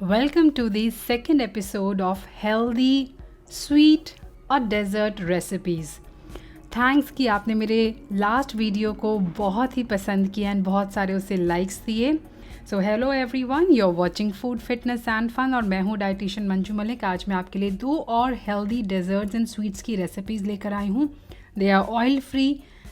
Welcome to the second episode of Healthy, Sweet और Dessert Recipes. Thanks कि आपने मेरे लास्ट वीडियो को बहुत ही पसंद किया एंड बहुत सारे उसे लाइक्स दिए. So hello everyone, you are watching food fitness and fun और मैं हूँ डाइटिशियन मंजू मलिक. आज मैं आपके लिए 2 और हेल्दी डेजर्ट्स एंड स्वीट्स की रेसिपीज़ लेकर आई हूँ. They are oil free,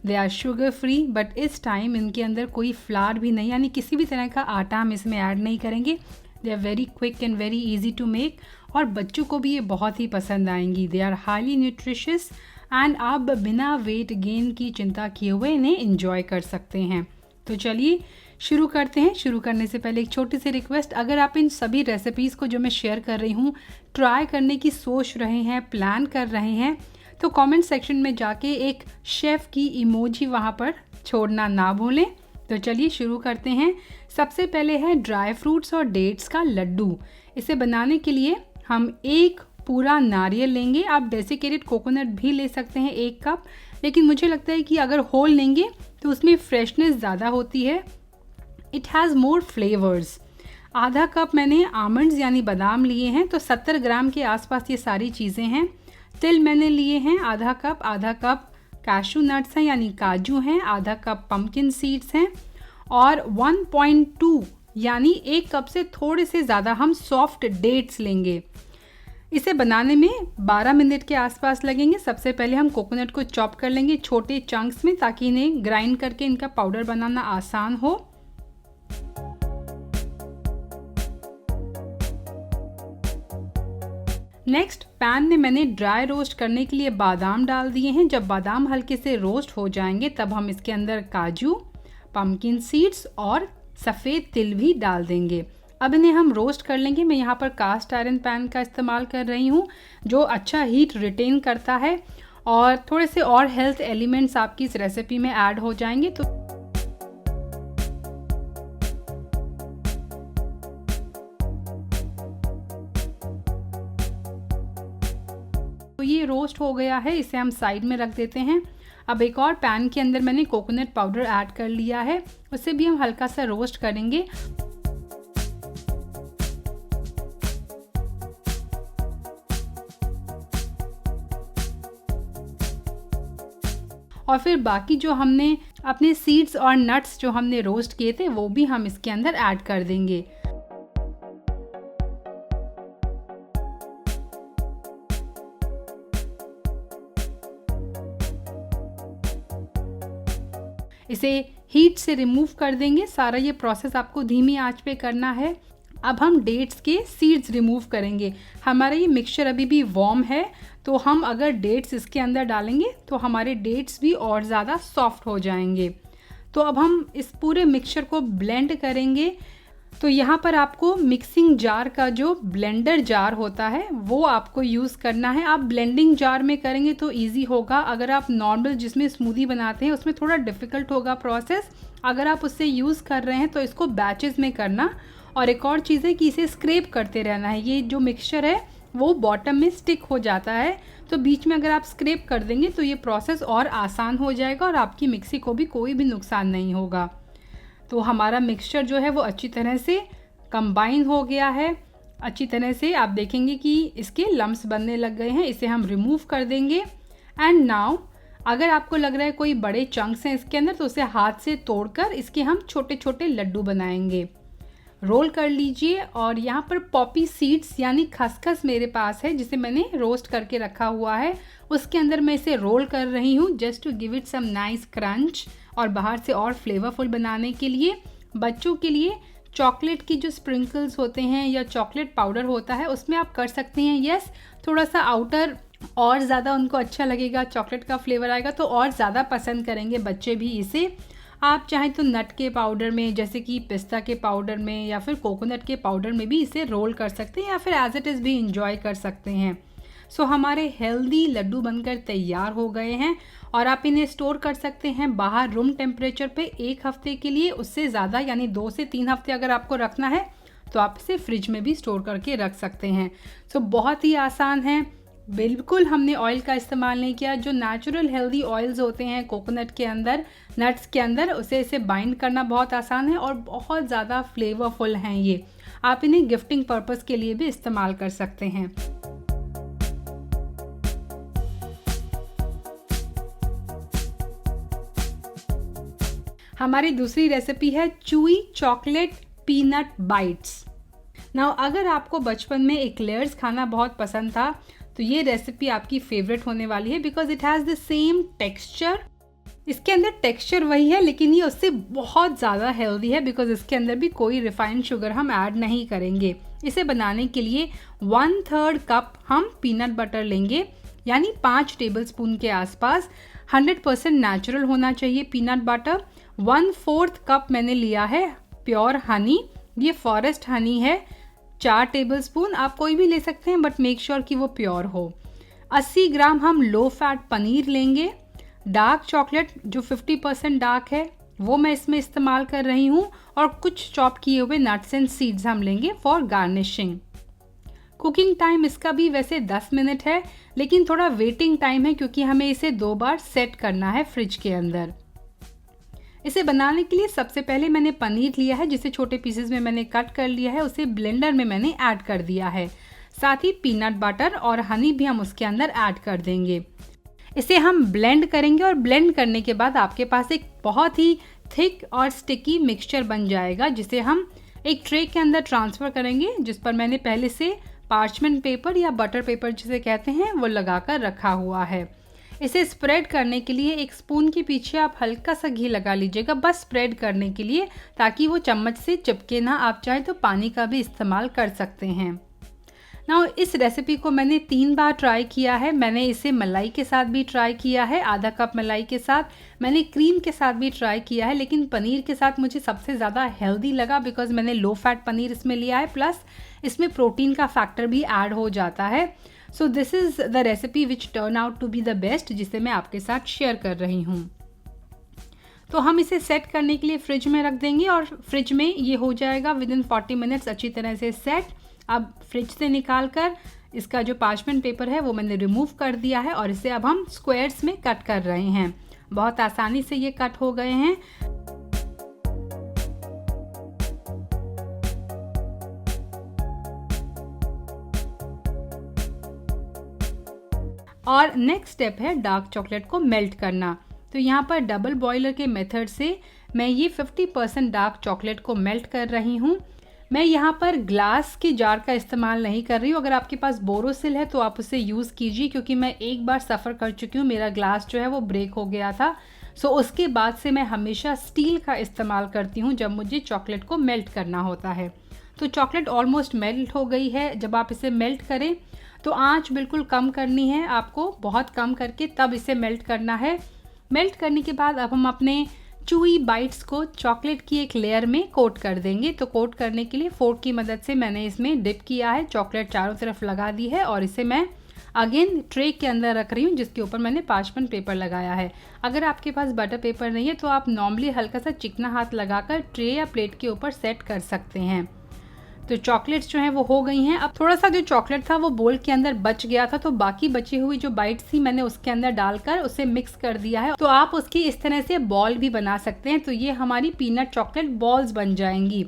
they are sugar free, but इस टाइम इनके अंदर कोई फ्लावर भी नहीं, यानी किसी भी तरह का आटा हम इसमें ऐड नहीं करेंगे. They are very quick and very easy to make और बच्चों को भी ये बहुत ही पसंद आएंगी. They are highly nutritious and आप बिना वेट गेन की चिंता किए हुए इन्हें इंजॉय कर सकते हैं. तो चलिए शुरू करते हैं. शुरू करने से पहले एक छोटी सी रिक्वेस्ट, अगर आप इन सभी रेसिपीज़ को जो मैं शेयर कर रही हूँ ट्राई करने की सोच रहे हैं, प्लान कर रहे हैं, तो कमेंट सेक्शन में जाके एक शेफ़ की इमोजी वहाँ पर छोड़ना ना भूलें. तो चलिए शुरू करते हैं. सबसे पहले है ड्राई फ्रूट्स और डेट्स का लड्डू. इसे बनाने के लिए हम एक पूरा नारियल लेंगे. आप डेसिकेटेड कोकोनट भी ले सकते हैं 1 कप, लेकिन मुझे लगता है कि अगर होल लेंगे तो उसमें फ्रेशनेस ज़्यादा होती है. It has more flavours. आधा कप मैंने आमंड्स यानी बादाम लिए हैं, तो 70 ग्राम के आसपास ये सारी चीज़ें हैं. तिल मैंने लिए हैं आधा कप कैशू नट्स हैं यानी काजू हैं, आधा कप पम्पकिन सीड्स हैं और 1.2 यानी 1 कप से थोड़े से ज़्यादा हम सॉफ्ट डेट्स लेंगे. इसे बनाने में 12 मिनट के आसपास लगेंगे. सबसे पहले हम कोकोनट को चॉप कर लेंगे छोटे चंक्स में, ताकि इन्हें ग्राइंड करके इनका पाउडर बनाना आसान हो. नेक्स्ट पैन में मैंने ड्राई रोस्ट करने के लिए बादाम डाल दिए हैं. जब बादाम हल्के से रोस्ट हो जाएंगे तब हम इसके अंदर काजू, पम्पकिन सीड्स और सफ़ेद तिल भी डाल देंगे. अब इन्हें हम रोस्ट कर लेंगे. मैं यहाँ पर कास्ट आयरन पैन का इस्तेमाल कर रही हूँ जो अच्छा हीट रिटेन करता है और थोड़े से और हेल्थ एलिमेंट्स आपकी इस रेसिपी में ऐड हो जाएंगे. तो ये रोस्ट हो गया है, इसे हम साइड में रख देते हैं. अब एक और पैन के अंदर मैंने कोकोनट पाउडर ऐड कर लिया है, उसे भी हम हल्का सा रोस्ट करेंगे. और फिर बाकी जो हमने अपने सीड्स और नट्स जो हमने रोस्ट किए थे वो भी हम इसके अंदर ऐड कर देंगे. इसे हीट से रिमूव कर देंगे. सारा ये प्रोसेस आपको धीमी आंच पे करना है. अब हम डेट्स के सीड्स रिमूव करेंगे. हमारा ये मिक्सचर अभी भी वार्म है, तो हम अगर डेट्स इसके अंदर डालेंगे तो हमारे डेट्स भी और ज़्यादा सॉफ्ट हो जाएंगे. तो अब हम इस पूरे मिक्सचर को ब्लेंड करेंगे. तो यहाँ पर आपको मिक्सिंग जार का जो ब्लेंडर जार होता है वो आपको यूज़ करना है. आप ब्लेंडिंग जार में करेंगे तो इजी होगा. अगर आप नॉर्मल जिसमें स्मूदी बनाते हैं उसमें थोड़ा डिफ़िकल्ट होगा प्रोसेस. अगर आप उससे यूज़ कर रहे हैं तो इसको बैचेस में करना. और एक और चीज़ है कि इसे स्क्रैप करते रहना है. ये जो मिक्सचर है वो बॉटम में स्टिक हो जाता है, तो बीच में अगर आप स्क्रैप कर देंगे तो ये प्रोसेस और आसान हो जाएगा और आपकी मिक्सी को भी कोई भी नुकसान नहीं होगा. तो हमारा मिक्सचर जो है वो अच्छी तरह से कंबाइन हो गया है. अच्छी तरह से आप देखेंगे कि इसके लम्स बनने लग गए हैं. इसे हम रिमूव कर देंगे. एंड नाउ अगर आपको लग रहा है कोई बड़े चंक्स हैं इसके अंदर तो उसे हाथ से तोड़कर इसके हम छोटे छोटे लड्डू बनाएंगे. रोल कर लीजिए. और यहाँ पर पॉपी सीड्स यानी खसखस मेरे पास है जिसे मैंने रोस्ट करके रखा हुआ है, उसके अंदर मैं इसे रोल कर रही हूँ just to give it some nice crunch और बाहर से और फ्लेवरफुल बनाने के लिए. बच्चों के लिए चॉकलेट की जो स्प्रिंकल्स होते हैं या चॉकलेट पाउडर होता है उसमें आप कर सकते हैं. यस, थोड़ा सा आउटर और ज़्यादा उनको अच्छा लगेगा, चॉकलेट का फ्लेवर आएगा तो और ज़्यादा पसंद करेंगे बच्चे भी इसे. आप चाहें तो नट के पाउडर में जैसे कि पिस्ता के पाउडर में या फिर कोकोनट के पाउडर में भी इसे रोल कर सकते हैं या फिर एज इट इज़ भी इंजॉय कर सकते हैं. सो हमारे हेल्दी लड्डू बनकर तैयार हो गए हैं और आप इन्हें स्टोर कर सकते हैं बाहर रूम टेम्परेचर पे 1 हफ्ते के लिए. उससे ज़्यादा यानी 2 से 3 हफ्ते अगर आपको रखना है तो आप इसे फ्रिज में भी स्टोर करके रख सकते हैं. सो बहुत ही आसान है, बिल्कुल हमने ऑयल का इस्तेमाल नहीं किया। जो नेचुरल हेल्दी ऑयल्स होते हैं कोकोनट के अंदर, नट्स के अंदर, उसे इसे बाइंड करना बहुत आसान है और बहुत ज़्यादा फ्लेवरफुल हैं ये। आप इन्हें गिफ्टिंग पर्पस के लिए भी इस्तेमाल कर सकते हैं। हमारी दूसरी रेसिपी है chewy chocolate peanut bytes. Now अगर आपको बचपन में एक्लेयर्स खाना बहुत पसंद था तो ये रेसिपी आपकी फेवरेट होने वाली है, because it has the same texture. इसके अंदर टेक्सचर वही है लेकिन ये उससे बहुत ज़्यादा हेल्दी है, बिकॉज इसके अंदर भी कोई रिफाइंड शुगर हम ऐड नहीं करेंगे। इसे बनाने के लिए 1/3 कप हम पीनट बटर लेंगे, यानी 5 टेबलस्पून के आसपास। 100% नेचुरल होना चाहिए पीनट बटर। 1/4 कप मैंने लिया है प्योर हनी, ये फॉरेस्ट हनी है, 4 टेबलस्पून। आप कोई भी ले सकते हैं बट मेक श्योर कि वो प्योर हो। 80 ग्राम हम लो फैट पनीर लेंगे। डार्क चॉकलेट जो 50% डार्क है वो मैं इसमें इस्तेमाल कर रही हूँ, और कुछ चॉप किए हुए नट्स एंड सीड्स हम लेंगे फॉर गार्निशिंग। कुकिंग टाइम इसका भी वैसे 10 मिनट है, लेकिन थोड़ा वेटिंग टाइम है क्योंकि हमें इसे 2 बार सेट करना है फ्रिज के अंदर। इसे बनाने के लिए सबसे पहले मैंने पनीर लिया है, जिसे छोटे पीसेस में मैंने कट कर लिया है, उसे ब्लेंडर में मैंने ऐड कर दिया है। साथ ही पीनट बटर और हनी भी हम उसके अंदर ऐड कर देंगे। इसे हम ब्लेंड करेंगे और ब्लेंड करने के बाद आपके पास एक बहुत ही थिक और स्टिकी मिक्सचर बन जाएगा, जिसे हम एक ट्रे के अंदर ट्रांसफ़र करेंगे, जिस पर मैंने पहले से पार्चमेंट पेपर या बटर पेपर जिसे कहते हैं वो लगाकर रखा हुआ है। इसे स्प्रेड करने के लिए एक स्पून के पीछे आप हल्का सा घी लगा लीजिएगा, बस स्प्रेड करने के लिए, ताकि वो चम्मच से चिपके ना। आप चाहे तो पानी का भी इस्तेमाल कर सकते हैं। नाउ इस रेसिपी को मैंने 3 बार ट्राई किया है। मैंने इसे मलाई के साथ भी ट्राई किया है, आधा कप मलाई के साथ। मैंने क्रीम के साथ भी ट्राई किया है, लेकिन पनीर के साथ मुझे सबसे ज़्यादा हेल्दी लगा, बिकॉज मैंने लो फैट पनीर इसमें लिया है, प्लस इसमें प्रोटीन का फैक्टर भी ऐड हो जाता है। So this is the recipe which turn out to be the best, जिसे मैं आपके साथ शेयर कर रही हूँ। तो हम इसे सेट करने के लिए फ्रिज में रख देंगे, और फ्रिज में ये हो जाएगा विदिन 40 मिनट्स अच्छी तरह से सेट। अब फ्रिज से निकाल कर इसका जो पार्चमेंट पेपर है वो मैंने रिमूव कर दिया है, और इसे अब हम स्क्वायर्स में कट कर रहे हैं। बहुत आसानी से ये कट हो गए हैं। और नेक्स्ट स्टेप है डार्क चॉकलेट को मेल्ट करना। तो यहाँ पर डबल बॉयलर के मेथड से मैं ये 50% डार्क चॉकलेट को मेल्ट कर रही हूँ। मैं यहाँ पर ग्लास के जार का इस्तेमाल नहीं कर रही हूँ। अगर आपके पास बोरोसिल है तो आप उसे यूज़ कीजिए, क्योंकि मैं एक बार सफ़र कर चुकी हूँ, मेरा ग्लास जो है वो ब्रेक हो गया था। सो उसके बाद से मैं हमेशा स्टील का इस्तेमाल करती हूँ जब मुझे चॉकलेट को मेल्ट करना होता है। तो चॉकलेट ऑलमोस्ट मेल्ट हो गई है। जब आप इसे मेल्ट करें तो आंच बिल्कुल कम करनी है आपको, बहुत कम करके तब इसे मेल्ट करना है। मेल्ट करने के बाद अब हम अपने चूई बाइट्स को चॉकलेट की एक लेयर में कोट कर देंगे। तो कोट करने के लिए फोर्क की मदद से मैंने इसमें डिप किया है, चॉकलेट चारों तरफ लगा दी है, और इसे मैं अगेन ट्रे के अंदर रख रही हूँ, जिसके ऊपर मैंने पार्चमेंट पेपर लगाया है। अगर आपके पास बटर पेपर नहीं है तो आप नॉर्मली हल्का सा चिकना हाथ लगाकर ट्रे या प्लेट के ऊपर सेट कर सकते हैं। तो चॉकलेट्स जो हैं वो हो गई हैं। अब थोड़ा सा जो चॉकलेट था वो बोल के अंदर बच गया था, तो बाकी बची हुई जो बाइट्स थी मैंने उसके अंदर डालकर उसे मिक्स कर दिया है। तो आप उसकी इस तरह से बॉल भी बना सकते हैं। तो ये हमारी पीनट चॉकलेट बॉल्स बन जाएंगी।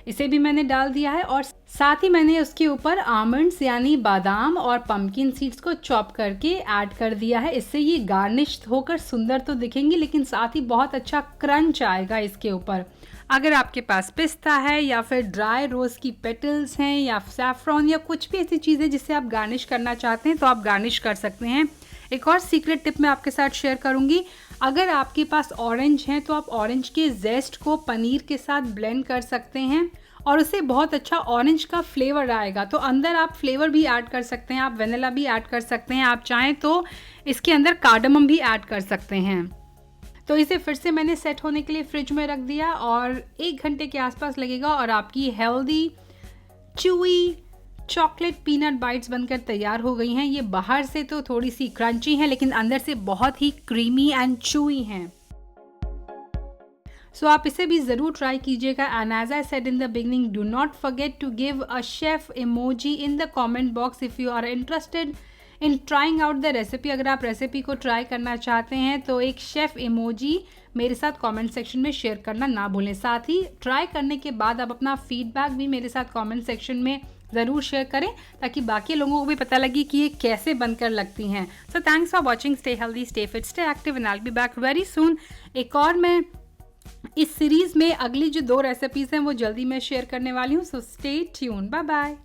इसे भी मैंने डाल दिया है, और साथ ही मैंने उसके ऊपर आमंड्स यानी बादाम और पंपकिन सीड्स को चॉप करके ऐड कर दिया है। इससे ये गार्निश होकर सुंदर तो दिखेंगी, लेकिन साथ ही बहुत अच्छा क्रंच आएगा इसके ऊपर। अगर आपके पास पिस्ता है या फिर ड्राई रोज की पेटल्स हैं या सैफरॉन या कुछ भी ऐसी चीज़ है जिससे आप गार्निश करना चाहते हैं तो आप गार्निश कर सकते हैं। एक और सीक्रेट टिप मैं आपके साथ शेयर करूंगी। अगर आपके पास ऑरेंज है तो आप ऑरेंज के जेस्ट को पनीर के साथ ब्लेंड कर सकते हैं, और उससे बहुत अच्छा ऑरेंज का फ्लेवर आएगा। तो अंदर आप फ्लेवर भी ऐड कर सकते हैं, आप वेनिला भी ऐड कर सकते हैं, आप चाहें तो इसके अंदर कार्डमम भी ऐड कर सकते हैं। तो इसे फिर से मैंने सेट होने के लिए फ्रिज में रख दिया, और 1 घंटे के आसपास लगेगा, और आपकी healthy chewy chocolate peanut bytes बनकर तैयार हो गई हैं। ये बाहर से तो थोड़ी सी क्रंची हैं, लेकिन अंदर से बहुत ही क्रीमी एंड च्यूई हैं। सो आप इसे भी ज़रूर ट्राई कीजिएगा। And as I said in the beginning, do not forget to give a chef emoji in the comment box if you are interested in trying out the recipe, अगर आप recipe को try करना चाहते हैं तो एक chef emoji मेरे साथ कमेंट सेक्शन में शेयर करना ना भूलें। साथ ही ट्राई करने के बाद आप अपना फीडबैक भी मेरे साथ कमेंट सेक्शन में ज़रूर शेयर करें ताकि बाकी लोगों को भी पता लगे कि ये कैसे बनकर लगती हैं। So thanks for watching, stay healthy, stay fit, stay active and I will be back very soon. एक और मैं इस सीरीज़ में अगली जो 2 रेसिपीज़ हैं वो जल्दी मैं शेयर करने वाली हूँ। So stay tune, bye bye.